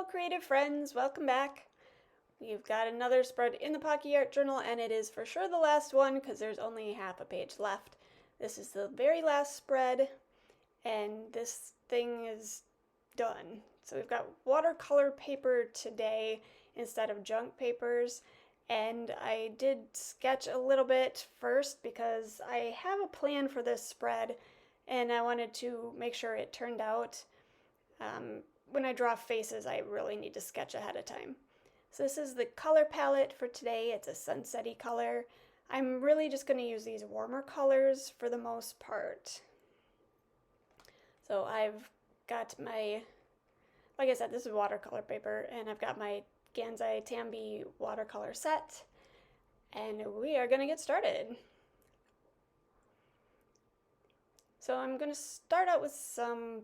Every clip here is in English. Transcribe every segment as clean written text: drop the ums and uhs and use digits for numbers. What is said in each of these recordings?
Hello, creative friends, welcome back. We've got another spread in the Pocky Art Journal, and it is for sure the last one because there's only half a page left. This is the very last spread, and this thing is done. So we've got watercolor paper today instead of junk papers, and I did sketch a little bit first because I have a plan for this spread, and I wanted to make sure it turned out. When I draw faces, I really need to sketch ahead of time. So this is the color palette for today. It's a sunset-y color. I'm really just going to use these warmer colors for the most part. So I've got my, like I said, this is watercolor paper, and I've got my Gansai Tambi watercolor set, and we are going to get started. So I'm going to start out with some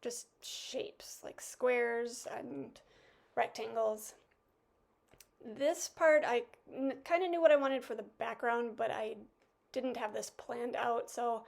just shapes like squares and rectangles. This part I kind of knew what I wanted for the background, but I didn't have this planned out, so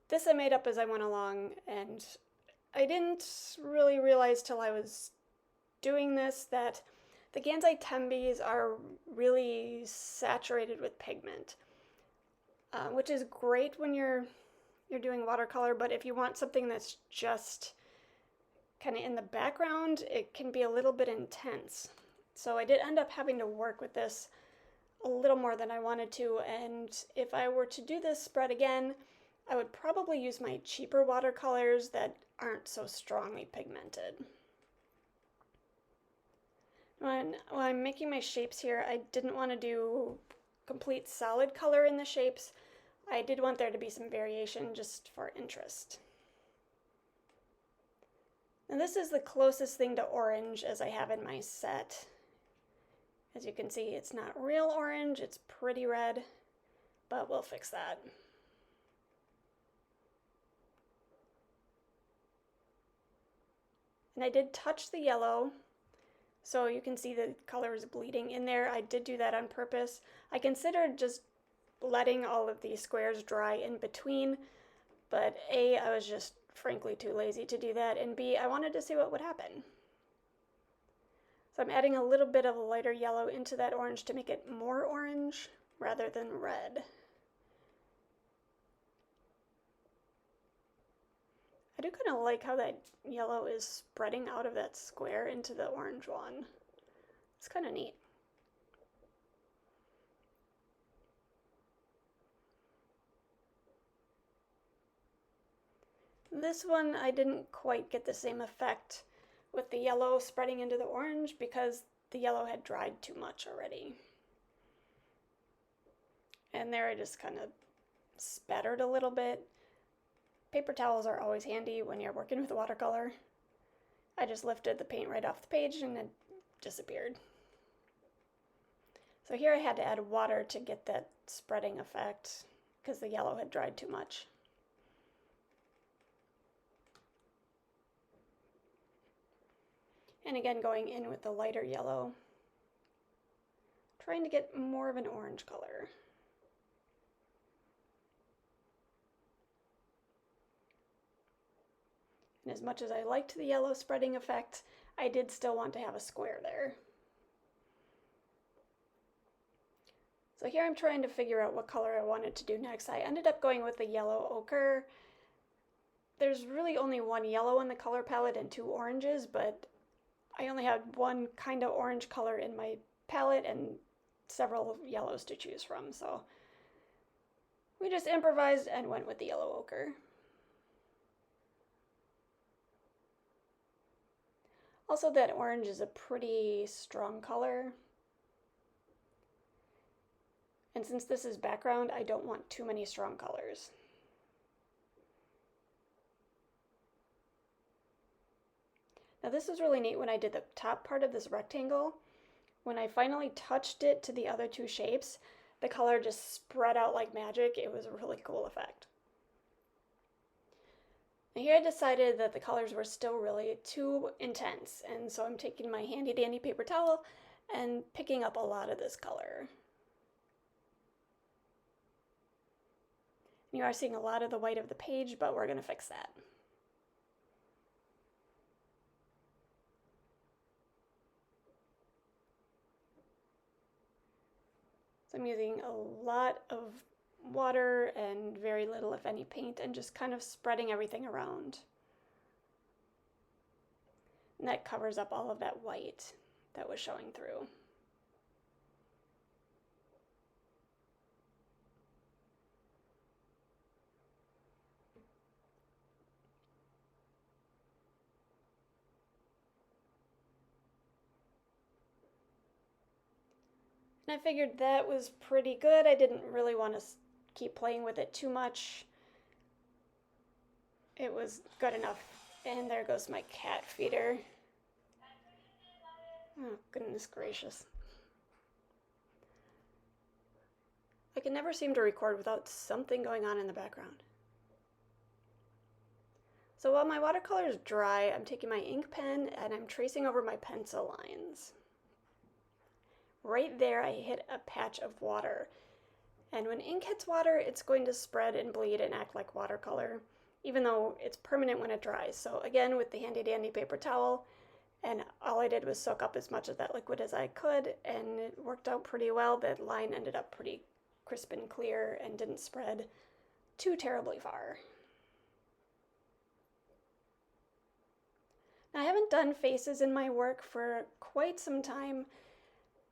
this I made up as I went along, and I didn't really realize till I was doing this that the Gansai Tembis are really saturated with pigment, which is great when you're doing watercolor, but if you want something that's just kind of in the background, it can be a little bit intense. So I did end up having to work with this a little more than I wanted to, and if I were to do this spread again, I would probably use my cheaper watercolors that aren't so strongly pigmented. When I'm making my shapes here, I didn't want to do complete solid color in the shapes. I did want there to be some variation just for interest. Now this is the closest thing to orange as I have in my set. As you can see, it's not real orange, it's pretty red, but we'll fix that. And I did touch the yellow, so you can see the color is bleeding in there. I did do that on purpose. I considered just letting all of these squares dry in between, but A, I was just frankly too lazy to do that, and B, I wanted to see what would happen. So I'm adding a little bit of a lighter yellow into that orange to make it more orange rather than red. I do kind of like how that yellow is spreading out of that square into the orange one. It's kind of neat. This one I didn't quite get the same effect with the yellow spreading into the orange because the yellow had dried too much already. And there I just kind of spattered a little bit. Paper towels are always handy when you're working with watercolor. I just lifted the paint right off the page and it disappeared. So here I had to add water to get that spreading effect because the yellow had dried too much. And again, going in with the lighter yellow, trying to get more of an orange color. And as much as I liked the yellow spreading effect, I did still want to have a square there. So here I'm trying to figure out what color I wanted to do next. I ended up going with the yellow ochre. There's really only one yellow in the color palette and two oranges, but I only had one kind of orange color in my palette and several yellows to choose from, so we just improvised and went with the yellow ochre. Also, that orange is a pretty strong color, and since this is background, I don't want too many strong colors. Now this was really neat when I did the top part of this rectangle. When I finally touched it to the other two shapes, the color just spread out like magic. It was a really cool effect. Now here I decided that the colors were still really too intense, and so I'm taking my handy dandy paper towel and picking up a lot of this color. You are seeing a lot of the white of the page, but we're going to fix that. So I'm using a lot of water and very little, if any, paint, and just kind of spreading everything around. And that covers up all of that white that was showing through. And I figured that was pretty good. I didn't really want to keep playing with it too much. It was good enough. And there goes my cat feeder. Oh, goodness gracious. I can never seem to record without something going on in the background. So while my watercolor is dry, I'm taking my ink pen and I'm tracing over my pencil lines. Right there, I hit a patch of water. And when ink hits water, it's going to spread and bleed and act like watercolor, even though it's permanent when it dries. So again, with the handy dandy paper towel, and all I did was soak up as much of that liquid as I could, and it worked out pretty well. That line ended up pretty crisp and clear and didn't spread too terribly far. Now, I haven't done faces in my work for quite some time,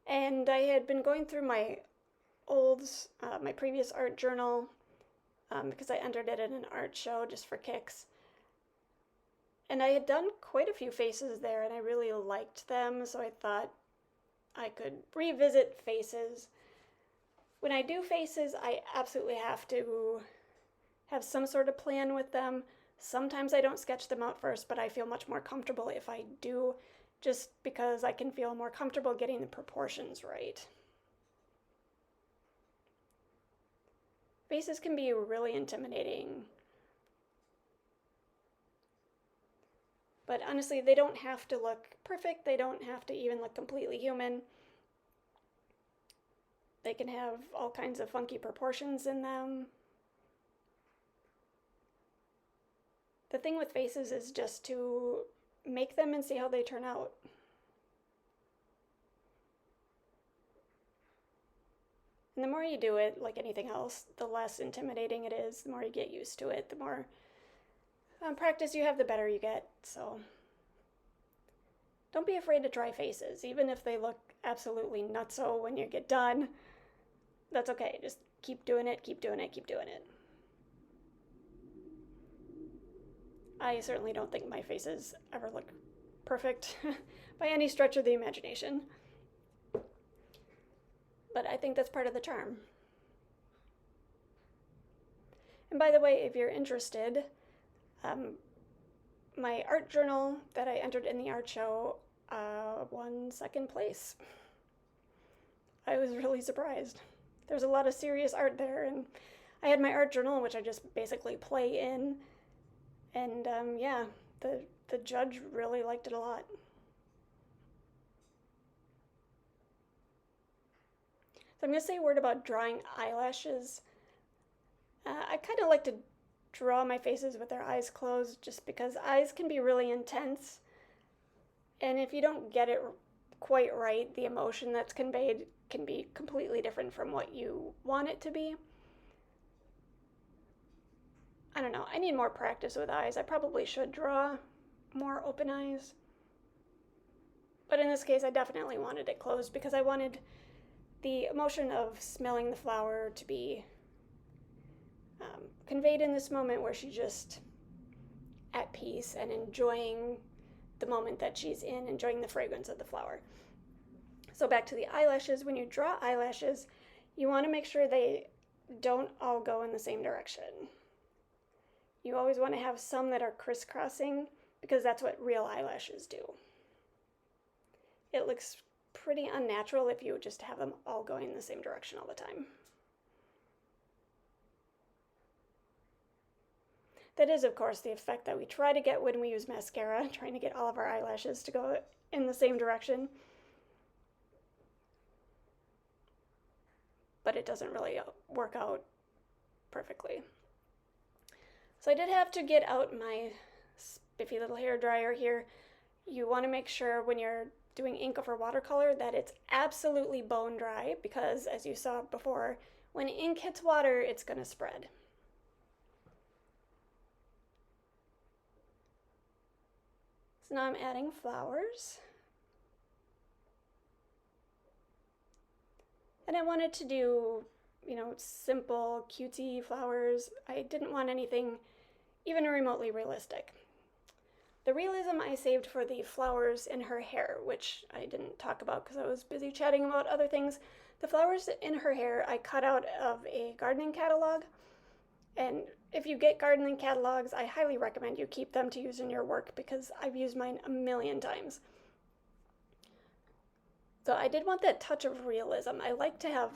and I had been going through my my previous art journal, because I entered it in an art show just for kicks. And I had done quite a few faces there, and I really liked them, so I thought I could revisit faces. When I do faces, I absolutely have to have some sort of plan with them. Sometimes I don't sketch them out first, but I feel much more comfortable if I do, just because I can feel more comfortable getting the proportions right. Faces can be really intimidating. But honestly, they don't have to look perfect. They don't have to even look completely human. They can have all kinds of funky proportions in them. The thing with faces is just to make them and see how they turn out. And the more you do it, like anything else, the less intimidating it is. The more you get used to it, the more practice you have, the better you get. So don't be afraid to try faces, even if they look absolutely nutso when you get done. That's okay. Just keep doing it, keep doing it, keep doing it. I certainly don't think my faces ever look perfect by any stretch of the imagination. But I think that's part of the charm. And by the way, if you're interested, my art journal that I entered in the art show won second place. I was really surprised. There's a lot of serious art there, and I had my art journal, which I just basically play in, and yeah, the judge really liked it a lot. So I'm going to say a word about drawing eyelashes. I kind of like to draw my faces with their eyes closed, just because eyes can be really intense, and if you don't get it quite right, the emotion that's conveyed can be completely different from what you want it to be. I don't know, I need more practice with eyes. I probably should draw more open eyes. But in this case, I definitely wanted it closed because I wanted the emotion of smelling the flower to be conveyed in this moment where she's just at peace and enjoying the moment that she's in, enjoying the fragrance of the flower. So back to the eyelashes. When you draw eyelashes, you want to make sure they don't all go in the same direction. You always want to have some that are crisscrossing, because that's what real eyelashes do. It looks pretty unnatural if you just have them all going in the same direction all the time. That is, of course, the effect that we try to get when we use mascara, trying to get all of our eyelashes to go in the same direction. But it doesn't really work out perfectly. So I did have to get out my spiffy little hair dryer here. You want to make sure when you're doing ink over watercolor that it's absolutely bone dry, because as you saw before, when ink hits water, it's going to spread. So now I'm adding flowers. And I wanted to do, simple, cutesy flowers. I didn't want anything even remotely realistic. The realism I saved for the flowers in her hair, which I didn't talk about because I was busy chatting about other things. The flowers in her hair I cut out of a gardening catalog. And if you get gardening catalogs, I highly recommend you keep them to use in your work because I've used mine a million times. So I did want that touch of realism. I like to have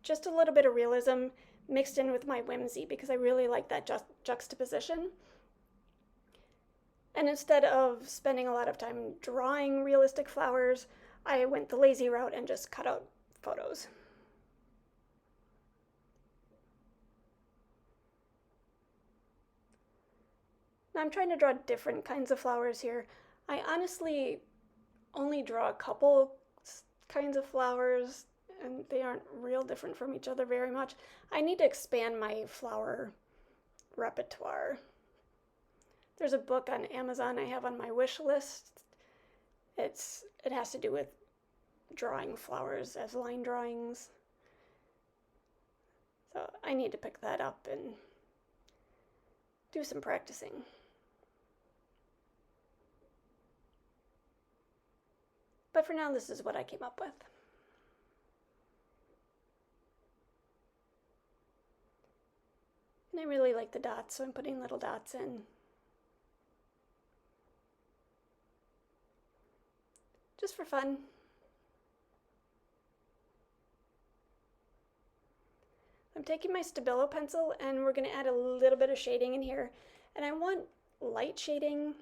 just a little bit of realism mixed in with my whimsy because I really like that juxtaposition. And instead of spending a lot of time drawing realistic flowers, I went the lazy route and just cut out photos. Now I'm trying to draw different kinds of flowers here. I honestly only draw a couple kinds of flowers, and they aren't real different from each other very much. I need to expand my flower repertoire. There's a book on Amazon I have on my wish list. It has to do with drawing flowers as line drawings. So I need to pick that up and do some practicing. But for now, this is what I came up with. And I really like the dots, so I'm putting little dots in. Just for fun. I'm taking my Stabilo pencil and we're going to add a little bit of shading in here. And I want light shading,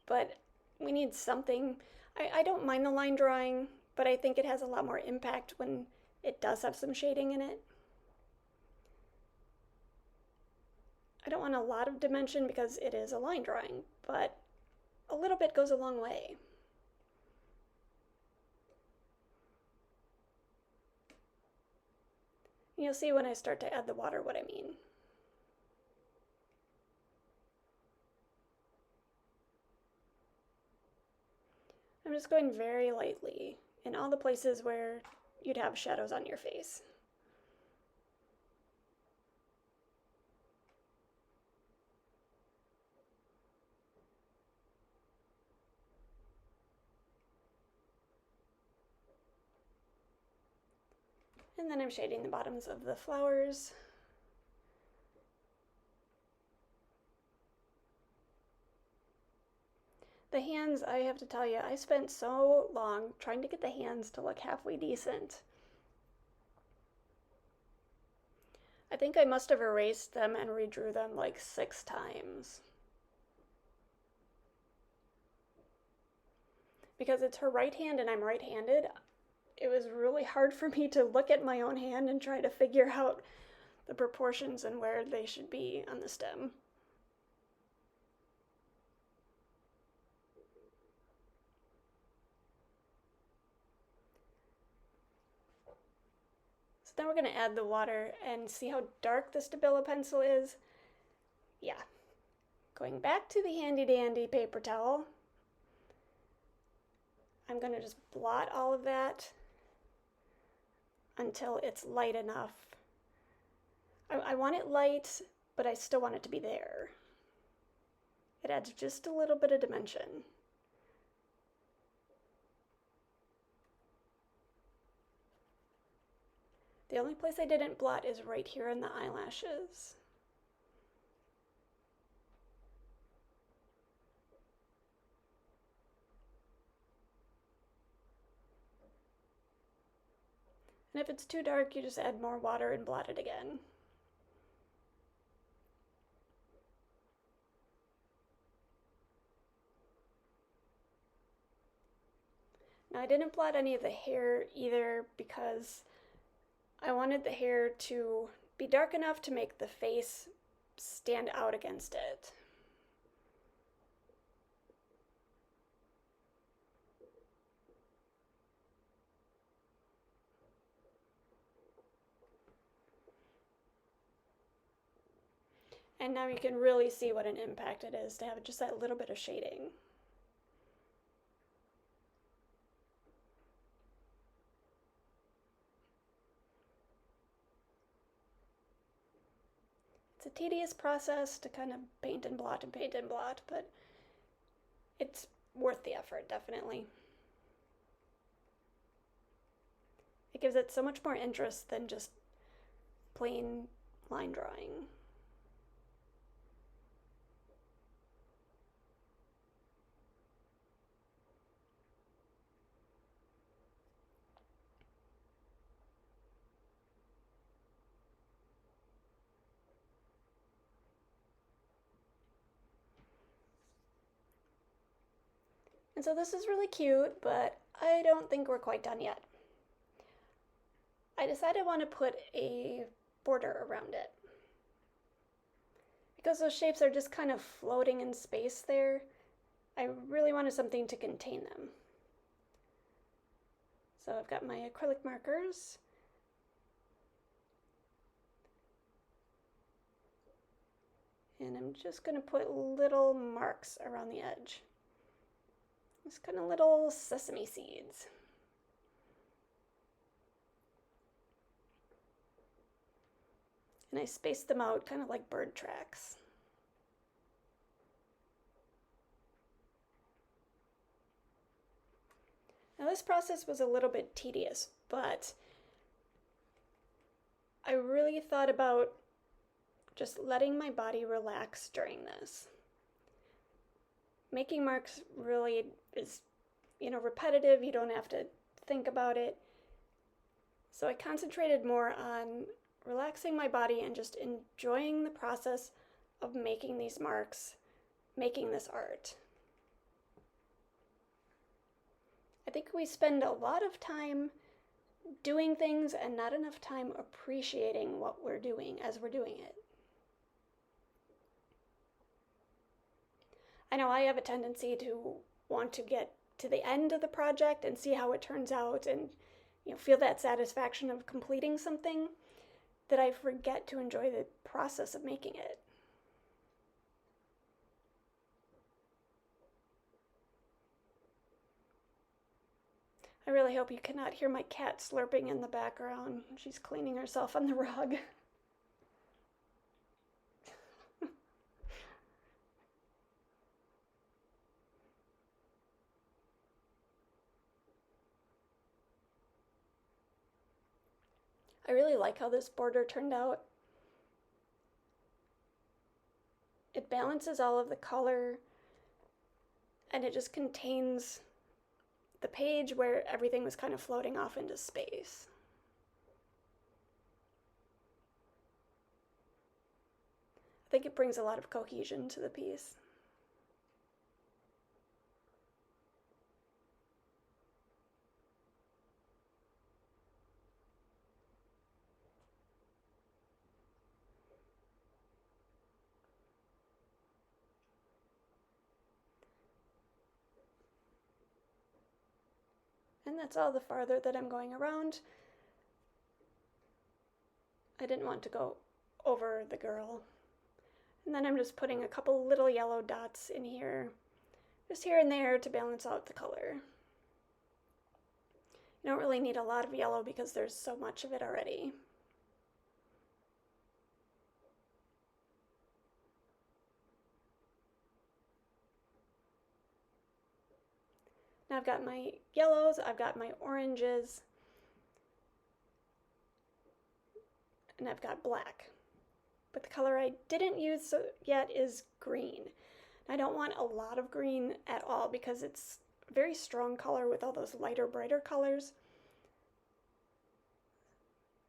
but we need something. I don't mind the line drawing, but I think it has a lot more impact when it does have some shading in it. I don't want a lot of dimension because it is a line drawing, but a little bit goes a long way. You'll see when I start to add the water what I mean. I'm just going very lightly in all the places where you'd have shadows on your face. And then I'm shading the bottoms of the flowers. The hands, I have to tell you, I spent so long trying to get the hands to look halfway decent. I think I must have erased them and redrew them like 6 times. Because it's her right hand and I'm right-handed, it was really hard for me to look at my own hand and try to figure out the proportions and where they should be on the stem. So then we're going to add the water and see how dark the Stabilo pencil is. Yeah. Going back to the handy dandy paper towel, I'm going to just blot all of that until it's light enough. I want it light, but I still want it to be there. It adds just a little bit of dimension. The only place I didn't blot is right here in the eyelashes. And if it's too dark, you just add more water and blot it again. Now I didn't blot any of the hair either because I wanted the hair to be dark enough to make the face stand out against it. And now you can really see what an impact it is to have just that little bit of shading. It's a tedious process to kind of paint and blot, but it's worth the effort, definitely. It gives it so much more interest than just plain line drawing. And so this is really cute, but I don't think we're quite done yet. I decided I want to put a border around it. Because those shapes are just kind of floating in space there, I really wanted something to contain them. So I've got my acrylic markers. And I'm just going to put little marks around the edge. Just kind of little sesame seeds. And I spaced them out kind of like bird tracks. Now this process was a little bit tedious, but I really thought about just letting my body relax during this. Making marks really is, repetitive. You don't have to think about it. So I concentrated more on relaxing my body and just enjoying the process of making these marks, making this art. I think we spend a lot of time doing things and not enough time appreciating what we're doing as we're doing it. I know I have a tendency to want to get to the end of the project and see how it turns out and feel that satisfaction of completing something, that I forget to enjoy the process of making it. I really hope you cannot hear my cat slurping in the background. She's cleaning herself on the rug. I really like how this border turned out. It balances all of the color, and it just contains the page where everything was kind of floating off into space. I think it brings a lot of cohesion to the piece. And that's all the farther that I'm going around. I didn't want to go over the girl. And then I'm just putting a couple little yellow dots in here, just here and there to balance out the color. You don't really need a lot of yellow because there's so much of it already. Now I've got my yellows, I've got my oranges, and I've got black. But the color I didn't use yet is green. I don't want a lot of green at all because it's a very strong color with all those lighter, brighter colors.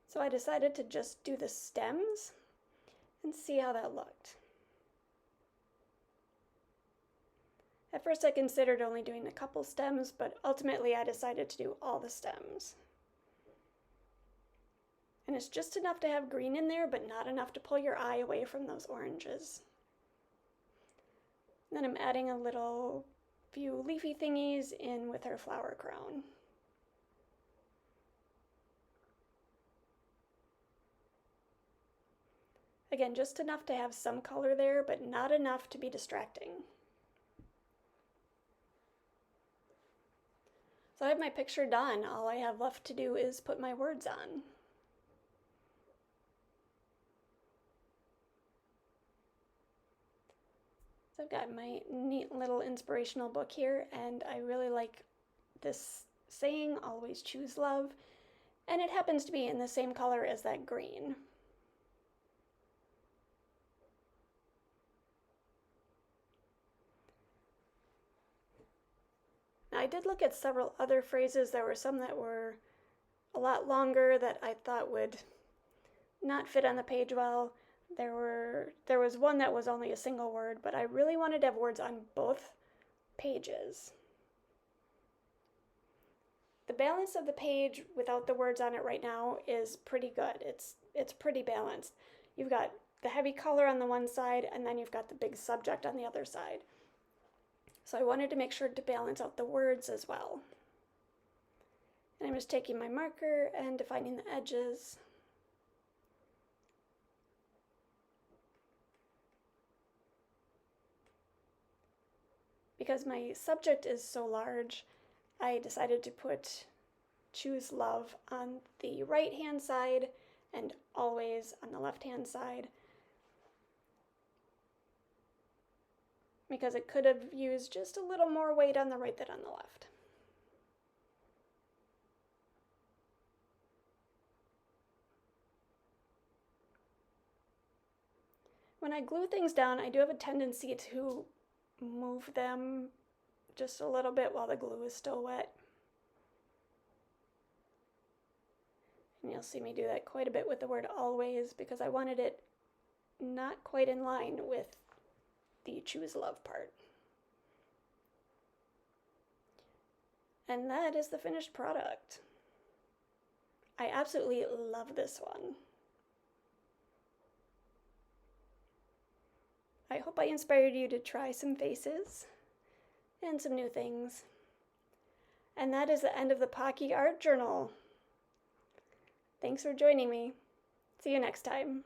So I decided to just do the stems and see how that looked. At first I considered only doing a couple stems, but ultimately I decided to do all the stems. And it's just enough to have green in there, but not enough to pull your eye away from those oranges. And then I'm adding a little few leafy thingies in with her flower crown. Again, just enough to have some color there, but not enough to be distracting. So I have my picture done. All I have left to do is put my words on. So I've got my neat little inspirational book here, and I really like this saying, always choose love, and it happens to be in the same color as that green. Now, I did look at several other phrases. There were some that were a lot longer that I thought would not fit on the page well. There was one that was only a single word, but I really wanted to have words on both pages. The balance of the page without the words on it right now is pretty good. It's pretty balanced. You've got the heavy color on the one side, and then you've got the big subject on the other side. So I wanted to make sure to balance out the words as well. And I'm just taking my marker and defining the edges. Because my subject is so large, I decided to put choose love on the right-hand side and always on the left-hand side, because it could have used just a little more weight on the right than on the left. When I glue things down, I do have a tendency to move them just a little bit while the glue is still wet. And you'll see me do that quite a bit with the word always, because I wanted it not quite in line with the choose love part. And that is the finished product. I absolutely love this one. I hope I inspired you to try some faces and some new things. And that is the end of the Pocky Art Journal. Thanks for joining me. See you next time.